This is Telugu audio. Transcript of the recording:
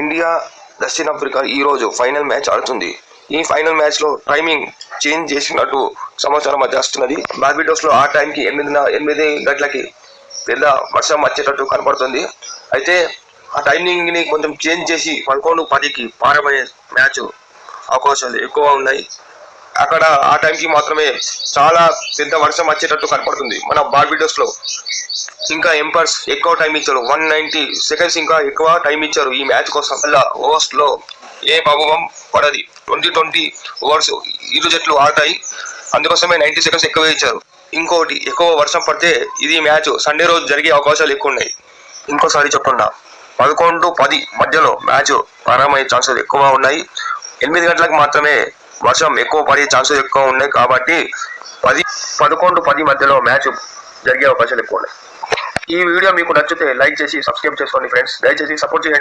ఇండియా దక్షిణాఫ్రికా ఈ రోజు ఫైనల్ మ్యాచ్ ఆడుతుంది. ఈ ఫైనల్ మ్యాచ్ లో టైమింగ్ చేంజ్ చేసినట్టు సమాచారం మధ్య వస్తున్నది. బార్బిడోస్ లో ఆ టైంకి 8 గంటలకి పెద్ద వర్షం వచ్చేటట్టు కనపడుతుంది. అయితే ఆ టైమింగ్ ని కొంచెం చేంజ్ చేసి 11:10కి ప్రారంభమయ్యే మ్యాచ్ అవకాశాలు ఎక్కువ ఉన్నాయి. అక్కడ ఆ టైంకి మాత్రమే చాలా పెద్ద వర్షం వచ్చేటట్టు కనపడుతుంది. మన బార్బిడోస్ లో ఇంకా ఎంపైర్స్ ఎక్కువ టైం ఇచ్చారు. 190 సెకండ్స్ ఇంకా ఎక్కువ టైం ఇచ్చారు ఈ మ్యాచ్ కోసం. అలా ఓవర్స్ లో ఏ ప్రభావం పడది. 20 ఓవర్స్ ఇరు జట్లు ఆడతాయి. అందుకోసమే 90 సెకండ్స్ ఎక్కువ ఇచ్చారు. ఇంకోటి, ఎక్కువ వర్షం పడితే ఇది మ్యాచ్ సండే రోజు జరిగే అవకాశాలు ఎక్కువ ఉన్నాయి. ఇంకోసారి చెప్తున్నా, 11:10 మధ్యలో మ్యాచ్ ప్రారంభమయ్యే ఛాన్సెస్ ఎక్కువ ఉన్నాయి. 8 గంటలకు మాత్రమే వర్షం ఎక్కువ పడే ఛాన్సెస్ ఎక్కువ ఉన్నాయి. కాబట్టి 11:10 మధ్యలో మ్యాచ్ జరిగే అవకాశాలు ఎక్కువ ఉన్నాయి. ఈ వీడియో మీకు నచ్చితే లైక్ చేసి సబ్స్క్రైబ్ చేసుకోండి ఫ్రెండ్స్. దయచేసి సపోర్ట్ చేయండి.